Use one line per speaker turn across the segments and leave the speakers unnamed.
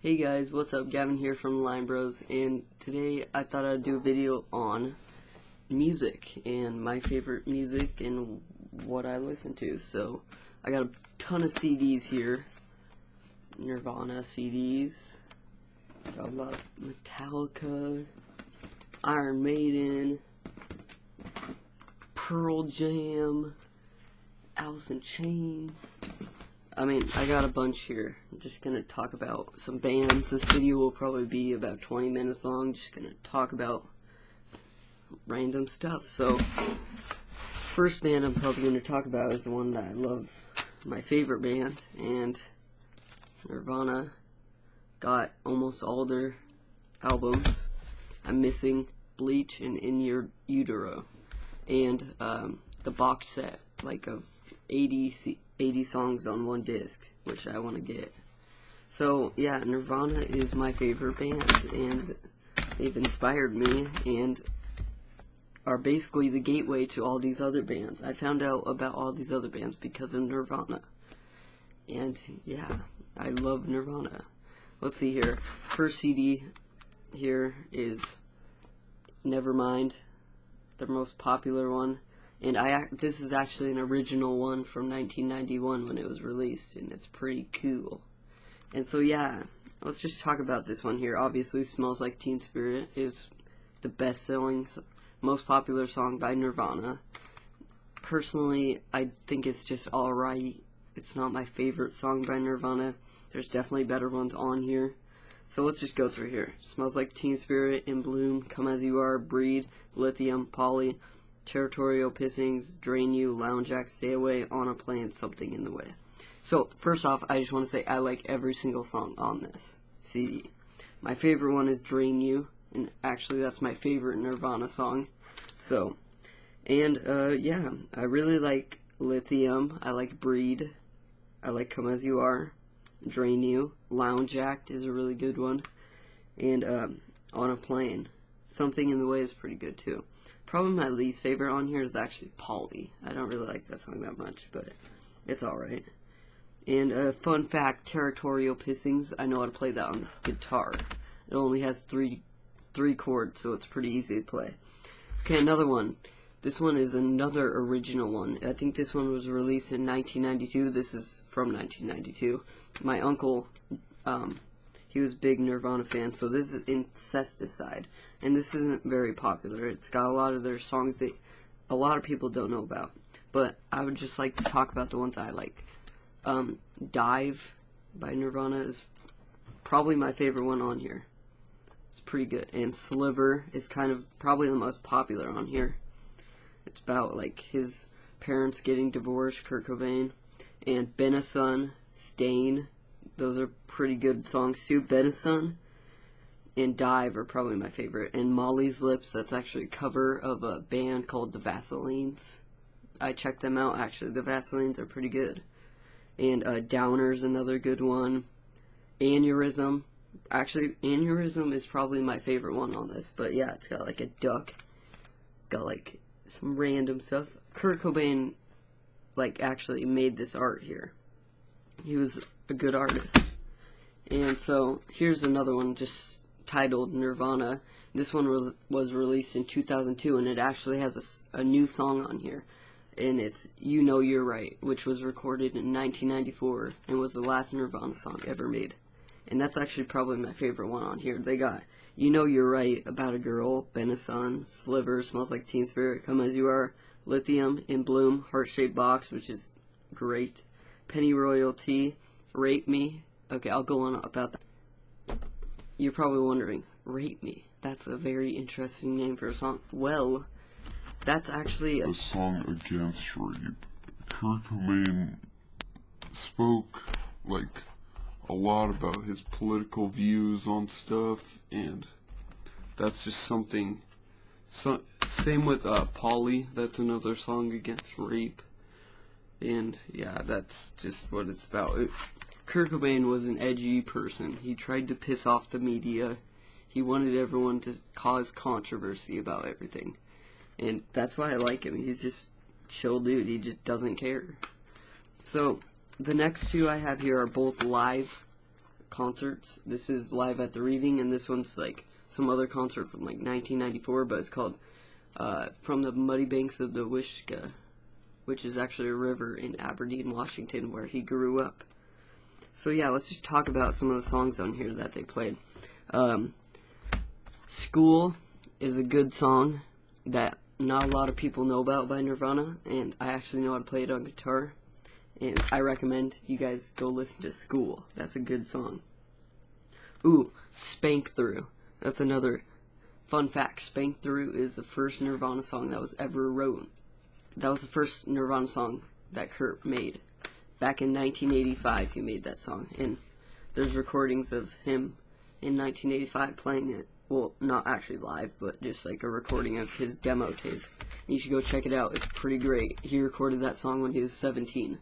Hey guys, what's up? Gavin here from Line Bros, and today I thought I'd do a video on music and my favorite music and what I listen to. So I got a ton of CDs here, Nirvana CDs, got a lot of Metallica, Iron Maiden, Pearl Jam, Alice in Chains. I got a bunch here. I'm just gonna talk about some bands. This video will probably be about 20 minutes long. Just gonna talk about random stuff. So, first band I'm probably gonna talk about is the one that I love, my favorite band, and Nirvana. Got almost all their albums. I'm missing Bleach and In Your Utero, and the box set, like of 80 songs on one disc, which I want to get. So yeah, Nirvana is my favorite band, and they've inspired me and are basically the gateway to all these other bands. I found out about all these other bands because of Nirvana, and yeah, I love Nirvana. Let's see here. First CD here is Nevermind, their most popular one. And this is actually an original one from 1991 when it was released, and it's pretty cool. And so yeah, let's just talk about this one here. Obviously, Smells Like Teen Spirit is the best-selling, most popular song by Nirvana. Personally, I think it's just alright. It's not my favorite song by Nirvana. There's definitely better ones on here. So let's just go through here. Smells Like Teen Spirit, In Bloom, Come As You Are, Breed, Lithium, Polly, Territorial Pissings, Drain You, Lounge Act, Stay Away, On a Plane, Something in the Way. So, first off, I just want to say I like every single song on this CD. My favorite one is Drain You, and actually that's my favorite Nirvana song. So, and yeah, I really like Lithium, I like Breed, I like Come As You Are, Drain You, Lounge Act is a really good one, and On a Plane. Something in the Way is pretty good too. Probably my least favorite on here is actually Polly. I don't really like that song that much, but it's alright. And fun fact, Territorial Pissings, I know how to play that on the guitar. It only has three chords, so it's pretty easy to play. Okay, another one. This one is another original one. I think this one was released in 1992. This is from 1992. My uncle, he was a big Nirvana fan, so this is Incesticide, and this isn't very popular. It's got a lot of their songs that a lot of people don't know about, but I would just like to talk about the ones I like. Dive by Nirvana is probably my favorite one on here. It's pretty good, and Sliver is kind of probably the most popular on here. It's about like his parents getting divorced, Kurt Cobain, and Been a Son, Stain. Those are pretty good songs too. Benison and Dive are probably my favorite. And Molly's Lips, that's actually a cover of a band called the Vaselines. I checked them out actually. The Vaselines are pretty good. And Downer's another good one. Aneurysm. Actually, Aneurysm is probably my favorite one on this. But yeah, it's got like a duck. It's got like some random stuff. Kurt Cobain like actually made this art here. He was a good artist. And so here's another one just titled Nirvana. This one was released in 2002, and it actually has a new song on here, and it's You Know You're Right, which was recorded in 1994 and was the last Nirvana song ever made. And that's actually probably my favorite one on here. They got You Know You're Right, About a Girl, Been a Son, Sliver, Smells Like Teen Spirit, Come As You Are, Lithium, In Bloom, Heart-Shaped Box, which is great, Penny Royalty, Rape Me. Okay, I'll go on about that. You're probably wondering, Rape Me? That's a very interesting name for a song. Well, that's actually
a song against rape. Kurt Cobain spoke like a lot about his political views on stuff, and that's just something. Same with Polly. That's another song against rape. And yeah, that's just what it's about. Kurt Cobain was an edgy person. He tried to piss off the media. He wanted everyone to cause controversy about everything. And that's why I like him. He's just chill dude. He just doesn't care. So, the next two I have here are both live
concerts. This is Live at the Reading, and this one's like some other concert from like 1994, but it's called From the Muddy Banks of the Wishkah, which is actually a river in Aberdeen, Washington, where he grew up. So yeah, let's just talk about some of the songs on here that they played. School is a good song that not a lot of people know about by Nirvana, and I actually know how to play it on guitar, and I recommend you guys go listen to School. That's a good song. Ooh, Spank Through. That's another fun fact. Spank Through is the first Nirvana song that was ever wrote. That was the first Nirvana song that Kurt made. Back in 1985, he made that song, and there's recordings of him in 1985 playing it. Well, not actually live, but just like a recording of his demo tape. You should go check it out. It's pretty great. He recorded that song when he was 17.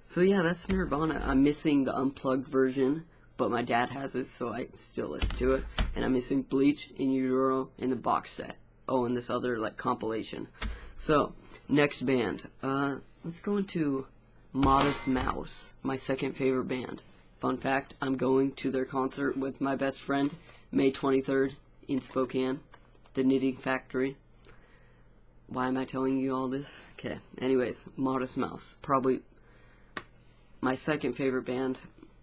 So yeah, that's Nirvana. I'm missing the unplugged version, but my dad has it, so I still listen to it. And I'm missing Bleach, In Utero, and the box set. Oh, and this other like compilation. So, next band. Let's go into Modest Mouse, my second favorite band. Fun fact, I'm going to their concert with my best friend May 23rd in Spokane, the Knitting Factory. Why am I telling you all this? Okay, anyways, Modest Mouse, probably my second favorite band.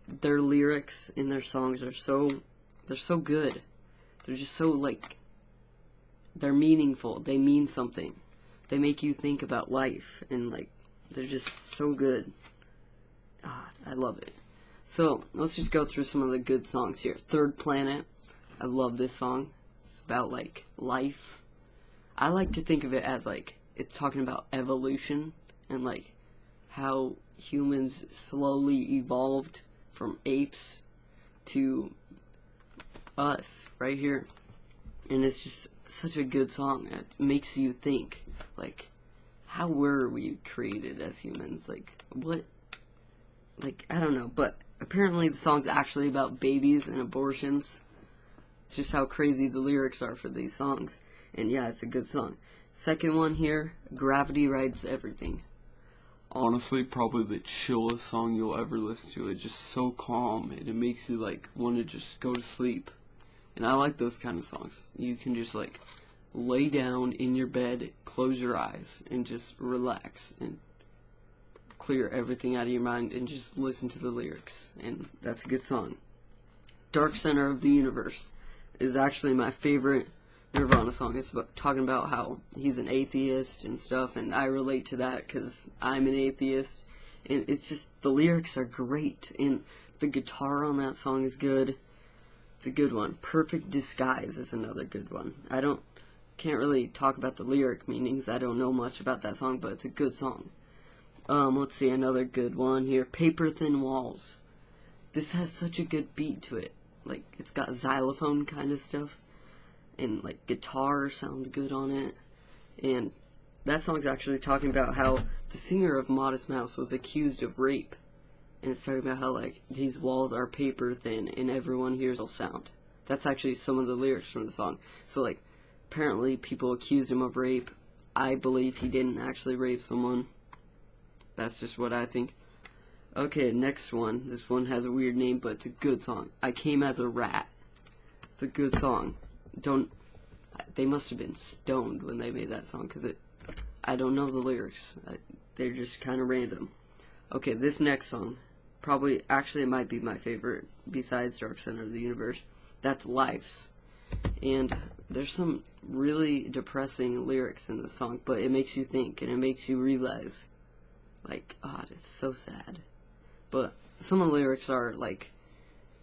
Their lyrics in their songs are they're so good. They're just so, like, they're meaningful. They mean something. They make you think about life, and, like, they're just so good. God, I love it. So, let's just go through some of the good songs here. Third Planet. I love this song. It's about, like, life. I like to think of it as, like, it's talking about evolution and, like, how humans slowly evolved from apes to us right here. And it's just such a good song. It makes you think, like, how were we created as humans? Like, what? Like, I don't know. But apparently the song's actually about babies and abortions. It's just how crazy the lyrics are for these songs. And yeah, it's a good song. Second one here, Gravity Rides Everything. Honestly, probably the chillest song you'll ever listen to. It's just so calm, and it makes you, like, want to just go to sleep. And I like those kind of songs. You can just, like, lay down in your bed, close your eyes, and just relax, and clear everything out of your mind, and just listen to the lyrics. And that's a good song. Dark Center of the Universe is actually my favorite Nirvana song. It's talking about how he's an atheist and stuff, and I relate to that because I'm an atheist. And it's just, the lyrics are great, and the guitar on that song is good. It's a good one. Perfect Disguise is another good one. Can't really talk about the lyric meanings. I don't know much about that song, but it's a good song. Let's see, another good one here. Paper Thin Walls. This has such a good beat to it. Like, it's got xylophone kind of stuff, and, like, guitar sounds good on it. And that song's actually talking about how the singer of Modest Mouse was accused of rape. And it's talking about how, like, these walls are paper thin and everyone hears a sound. That's actually some of the lyrics from the song. So, like, apparently people accused him of rape. I believe he didn't actually rape someone. That's just what I think. Okay, next one. This one has a weird name, but it's a good song. I Came as a Rat. It's a good song. They must have been stoned when they made that song, because I don't know the lyrics. They're just kind of random. Okay, this next song, actually it might be my favorite besides Dark Center of the Universe. That's Life's. And there's some really depressing lyrics in the song, but it makes you think, and it makes you realize, like, God, it's so sad. But some of the lyrics are, like,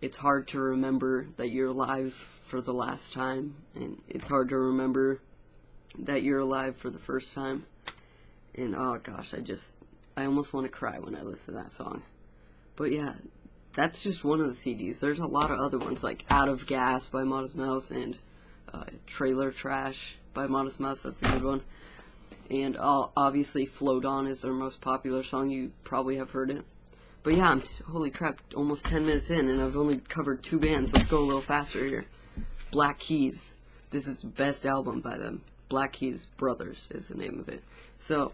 it's hard to remember that you're alive for the last time, and it's hard to remember that you're alive for the first time. And, oh gosh, I almost want to cry when I listen to that song. But yeah, that's just one of the CDs. There's a lot of other ones, like Out of Gas by Modest Mouse, and Trailer Trash by Modest Mouse. That's a good one. And obviously Float On is their most popular song. You probably have heard it. But yeah, holy crap, almost 10 minutes in, and I've only covered 2 bands. Let's go a little faster here. Black Keys. This is the best album by them. Black Keys Brothers is the name of it. So,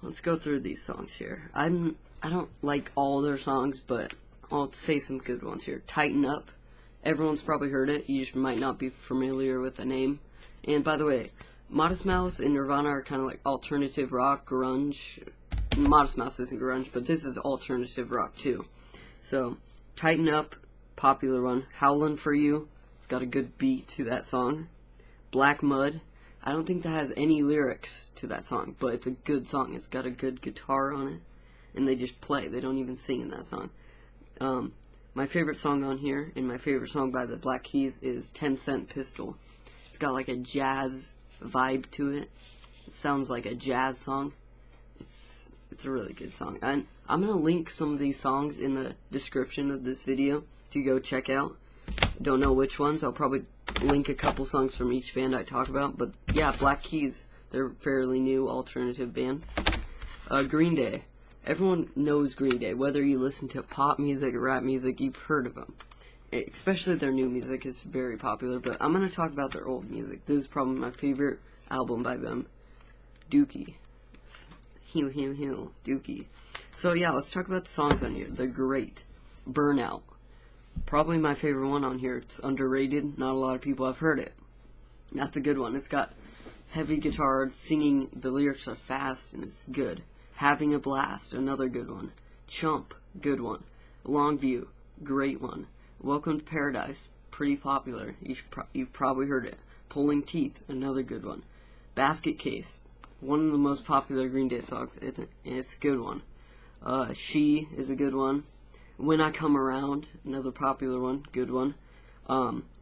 let's go through these songs here. I don't like all their songs, but I'll say some good ones here. Tighten Up. Everyone's probably heard it. You just might not be familiar with the name. And by the way, Modest Mouse and Nirvana are kind of like alternative rock, grunge. Modest Mouse isn't grunge, but this is alternative rock too. So, Tighten Up, popular one. Howlin' For You. It's got a good beat to that song. Black Mud. I don't think that has any lyrics to that song, but it's a good song. It's got a good guitar on it, and they just play. They don't even sing in that song. My favorite song on here, and my favorite song by the Black Keys, is 10 Cent Pistol. It's got like a jazz vibe to it. It sounds like a jazz song. It's a really good song. And I'm going to link some of these songs in the description of this video to go check out. Don't know which ones. I'll probably link a couple songs from each band I talk about. But yeah, Black Keys. They're a fairly new alternative band. Green Day. Everyone knows Green Day. Whether you listen to pop music or rap music, you've heard of them. Especially their new music is very popular. But I'm going to talk about their old music. This is probably my favorite album by them. Dookie. Dookie. So yeah, let's talk about the songs on here. They're great. Burnout. Probably my favorite one on here. It's underrated. Not a lot of people have heard it. That's a good one. It's got heavy guitar, singing. The lyrics are fast and it's good. Having a Blast. Another good one. Chump. Good one. Longview. Great one. Welcome to Paradise. Pretty popular. You've probably heard it. Pulling Teeth. Another good one. Basket Case. One of the most popular Green Day songs. It's a good one. She is a good one. When I Come Around, another popular one, good one.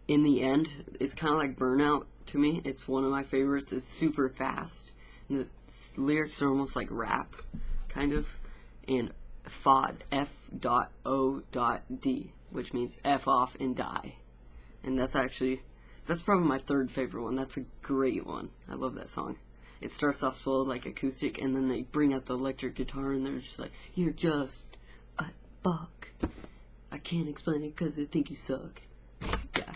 In the End, it's kind of like Burnout to me. It's one of my favorites. It's super fast. And the lyrics are almost like rap, kind of. And FOD, F.O.D, which means F off and die. And that's probably my third favorite one. That's a great one. I love that song. It starts off slow, like acoustic, and then they bring out the electric guitar, and they're just like, you're just a fuck. I can't explain it because I think you suck. Yeah.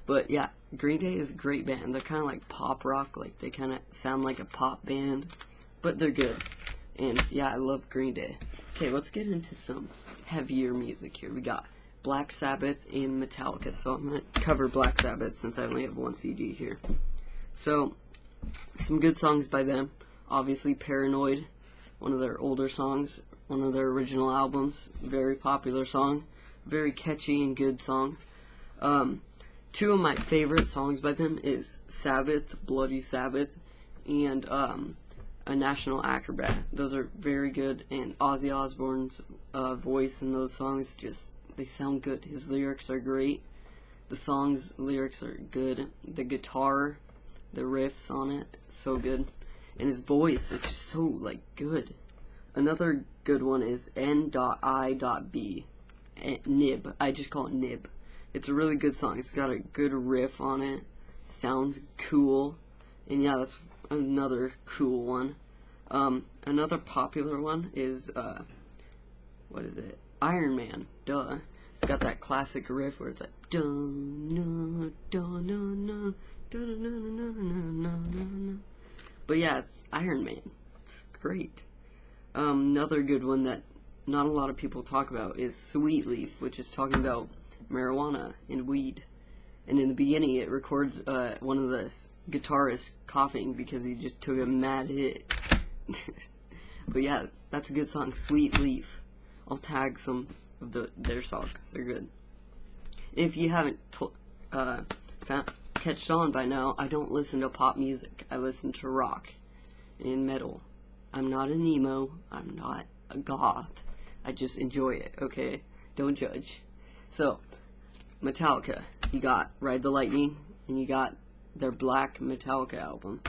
But yeah, Green Day is a great band. They're kind of like pop rock, like they kind of sound like a pop band, but they're good. And yeah, I love Green Day. Okay, let's get into some heavier music here. We got Black Sabbath and Metallica. So I'm going to cover Black Sabbath since I only have one CD here. So, some good songs by them. Obviously, Paranoid, one of their older songs, one of their original albums. Very popular song. Very catchy and good song. Two of my favorite songs by them is Sabbath, Bloody Sabbath, and A National Acrobat. Those are very good, and Ozzy Osbourne's voice in those songs, they sound good. His lyrics are great. The song's lyrics are good. The guitar, the riffs on it, so good. And his voice, it's just so, like, good. Another good one is N.I.B. Nib. I just call it Nib. It's a really good song. It's got a good riff on it. Sounds cool. And yeah, that's another cool one. Another popular one is, what is it? Iron Man. Duh. It's got that classic riff where it's like, dun, dun, dun, dun, dun. But yeah, it's Iron Man. It's great. Another good one that not a lot of people talk about is Sweet Leaf, which is talking about marijuana and weed. And in the beginning, it records one of the guitarists coughing because he just took a mad hit. But yeah, that's a good song, Sweet Leaf. I'll tag some of their songs. They're good. If you haven't catched on by now, I don't listen to pop music. I listen to rock and metal. I'm not an emo. I'm not a goth. I just enjoy it, okay? Don't judge. So, Metallica. You got Ride the Lightning, and you got their Black Metallica album.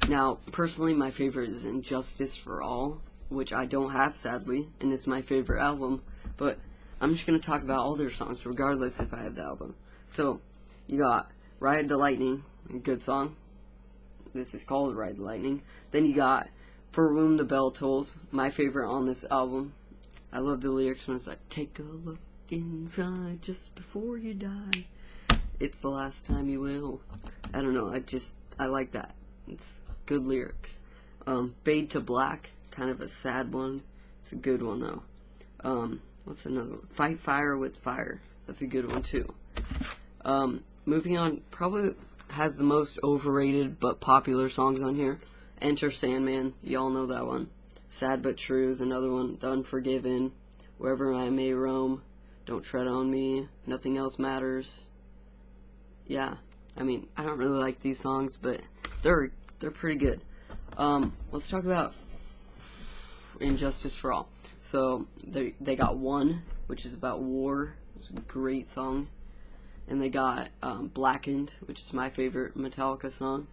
Now, personally, my favorite is Injustice for All, which I don't have, sadly, and it's my favorite album, but I'm just going to talk about all their songs, regardless if I have the album. So, you got Ride the Lightning, a good song. This is called Ride the Lightning. Then you got For Whom the Bell Tolls, my favorite on this album. I love the lyrics when it's like, take a look inside just before you die. It's the last time you will. I don't know, I like that. It's good lyrics. Fade to Black, kind of a sad one. It's a good one though. What's another one? Fight Fire with Fire. That's a good one too. Moving on, probably has the most overrated but popular songs on here. Enter Sandman, y'all know that one. Sad But True is another one. The Unforgiven, Wherever I May Roam, Don't Tread on Me, Nothing Else Matters. Yeah, I mean, I don't really like these songs, but they're pretty good. Let's talk about Injustice for All. So they got One, which is about war. It's a great song. And they got Blackened, which is my favorite Metallica song.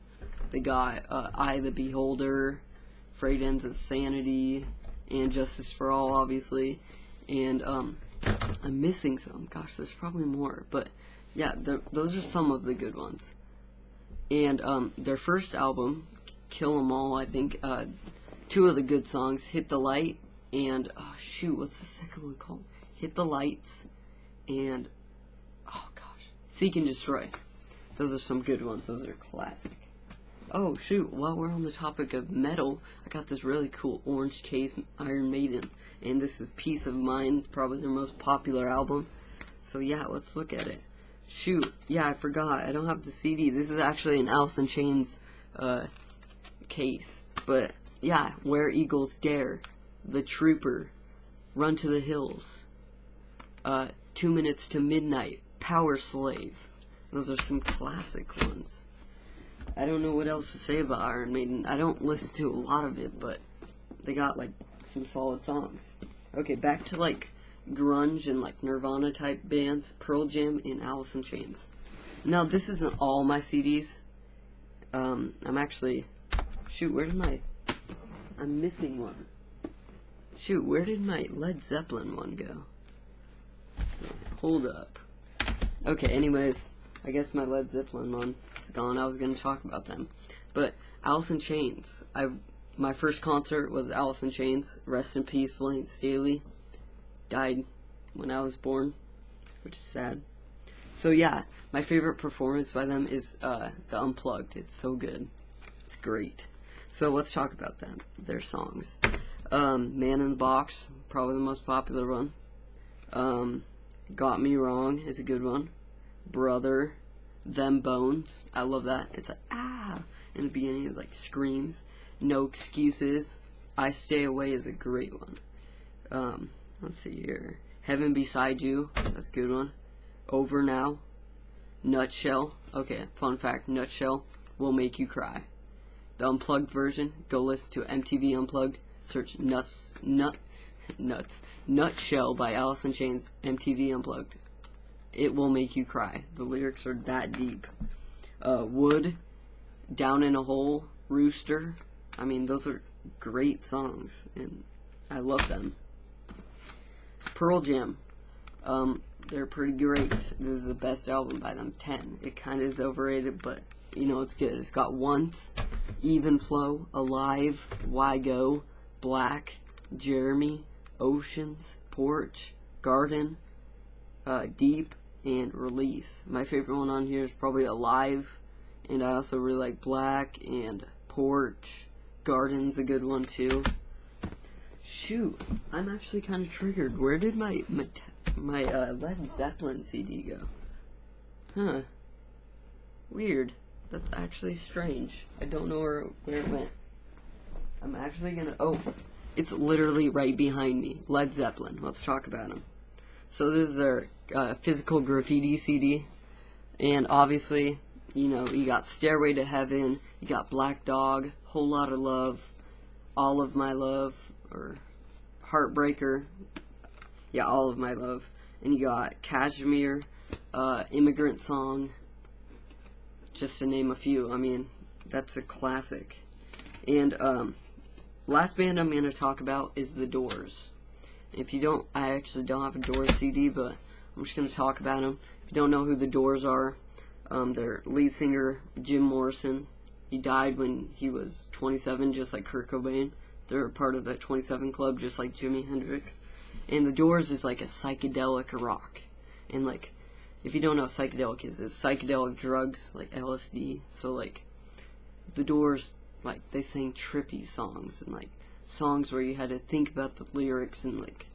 They got I the Beholder, Frayed Ends of Sanity, and Justice for All, obviously. And I'm missing some. Gosh, there's probably more. But yeah, those are some of the good ones. And their first album, Kill 'Em All, I think, two of the good songs, Hit the Light, and, oh shoot, what's the second one called? Hit the Lights, and, oh gosh, Seek and Destroy. Those are some good ones. Those are classic. Oh shoot, while we're on the topic of metal, I got this really cool orange case Iron Maiden, and this is Peace of Mind, probably their most popular album. So yeah, let's look at it. Shoot, yeah, I forgot, I don't have the CD. This is actually an Alice in Chains case. But yeah, Where Eagles Dare, The Trooper, Run to the Hills, 2 Minutes to Midnight, Power Slave. Those are some classic ones. I don't know what else to say about Iron Maiden. I don't listen to a lot of it, but they got like some solid songs. Okay, back to like grunge and like Nirvana type bands, Pearl Jam and Alice in Chains. Now this isn't all my CDs. I'm actually, shoot, I'm missing one. Shoot, where did my Led Zeppelin one go? Hold up. Okay, anyways, I guess my Led Zeppelin one is gone. I was going to talk about them. But Alice in Chains. My first concert was Alice in Chains. Rest in peace, Lane Staley. Died when I was born, which is sad. So yeah, my favorite performance by them is the Unplugged. It's so good. It's great. So let's talk about them, their songs. Man in the Box, probably the most popular one. Got Me Wrong is a good one. Brother, Them Bones, I love that. It's like, ah, in the beginning it like screams. No Excuses, I Stay Away is a great one. Let's see here. Heaven Beside You, that's a good one. Over Now, Nutshell, okay, fun fact, Nutshell will make you cry. The Unplugged version, go listen to MTV Unplugged, search Nutshell by Alice in Chains, MTV Unplugged. It will make you cry. The lyrics are that deep. Wood, Down in a Hole, Rooster. I mean, those are great songs, and I love them. Pearl Jam. They're pretty great. This is the best album by them, 10. It kind of is overrated, but, you know, it's good. It's got Once, Even Flow, Alive, Why Go, Black, Jeremy, Oceans, Porch, Garden, Deep, and Release. My favorite one on here is probably Alive, and I also really like Black and Porch. Garden's a good one too. Shoot, I'm actually kind of triggered. Where did my Led Zeppelin CD go? Huh. Weird. That's actually strange. I don't know where it went. I'm actually gonna, oh, it's literally right behind me. Led Zeppelin. Let's talk about them. So this is their Physical Graffiti CD, and obviously, you know, you got Stairway to Heaven, you got Black Dog, Whole Lotta Love, All of My Love, or Heartbreaker, yeah, All of My Love, and you got Kashmir, Immigrant Song, just to name a few. I mean, that's a classic. And last band I'm going to talk about is The Doors. If you don't, I actually don't have a Doors CD, but I'm just going to talk about them. If you don't know who The Doors are, their lead singer, Jim Morrison, he died when he was 27, just like Kurt Cobain. They're part of the 27 Club, just like Jimi Hendrix. And The Doors is like a psychedelic rock. And like, if you don't know what psychedelic is, it's psychedelic drugs, like LSD. So like, The Doors, like, they sang trippy songs, and like, songs where you had to think about the lyrics, and like,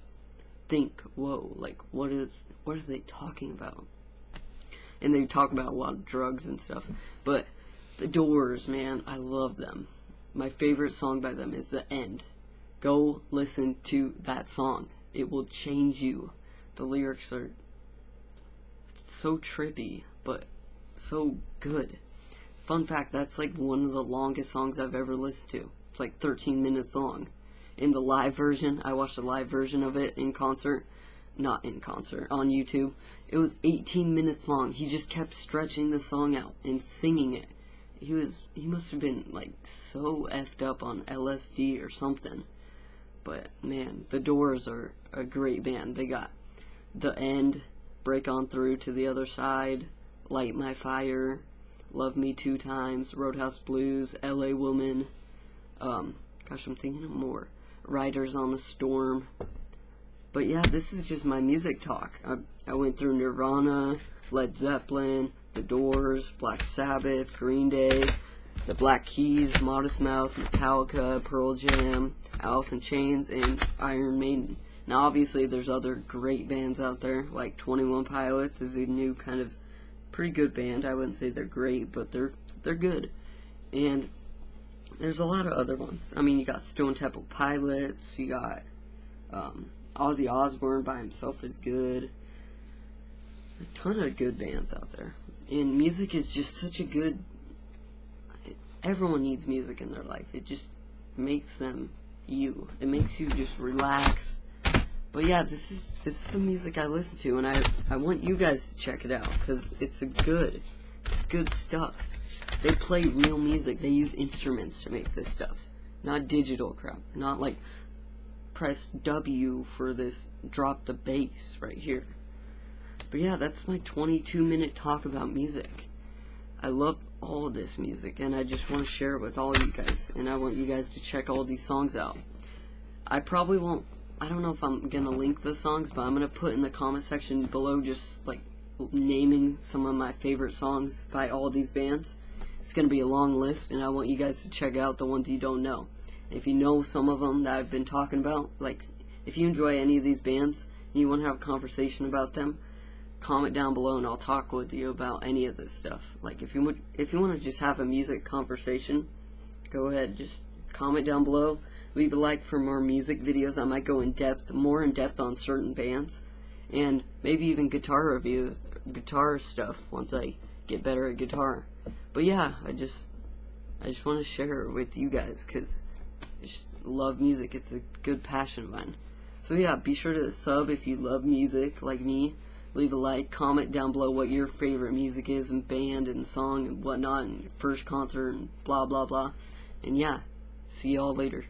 think, whoa, like what are they talking about? And they talk about a lot of drugs and stuff. But the Doors, man, I love them. My favorite song by them is The End. Go listen to that song. It will change you. The lyrics are so trippy, but so good. Fun fact, that's like one of the longest songs I've ever listened to. It's like 13 minutes long. In the live version, I watched a live version of it in concert. Not in concert, on YouTube. It was 18 minutes long. He just kept stretching the song out and singing it. He must have been like so effed up on LSD or something. But man, the Doors are a great band. They got The End, Break On Through to the Other Side, Light My Fire, Love Me Two Times, Roadhouse Blues, LA Woman, I'm thinking of more. Riders on the Storm. But yeah, this is just my music talk. I went through Nirvana, Led Zeppelin, The Doors, Black Sabbath, Green Day, The Black Keys, Modest Mouse, Metallica, Pearl Jam, Alice in Chains, and Iron Maiden. Now obviously there's other great bands out there, like 21 Pilots is a new kind of pretty good band. I wouldn't say they're great, but they're good. And there's a lot of other ones. I mean, you got Stone Temple Pilots, you got Ozzy Osbourne by himself is good. A ton of good bands out there. And music is just such a good... Everyone needs music in their life. It just makes them you. It makes you just relax. But yeah, this is the music I listen to, and I want you guys to check it out, because it's good stuff. They play real music. They use instruments to make this stuff. Not digital crap. Not like press W for this, drop the bass right here. But yeah, that's my 22-minute talk about music. I love all this music, and I just want to share it with all you guys, and I want you guys to check all these songs out. I probably won't, I don't know if I'm gonna link the songs, but I'm gonna put in the comment section below just like naming some of my favorite songs by all these bands. It's gonna be a long list, and I want you guys to check out the ones you don't know. If you know some of them that I've been talking about, like if you enjoy any of these bands and you want to have a conversation about them, comment down below and I'll talk with you about any of this stuff. Like if you want to just have a music conversation, go ahead, just comment down below. Leave a like for more music videos. I might go more in depth on certain bands, and maybe even guitar stuff once I get better at guitar. But yeah, I just want to share it with you guys, because I just love music. It's a good passion of mine. So yeah, be sure to sub if you love music like me. Leave a like, comment down below what your favorite music is, and band and song and whatnot, and your first concert and blah blah blah. And yeah, see y'all later.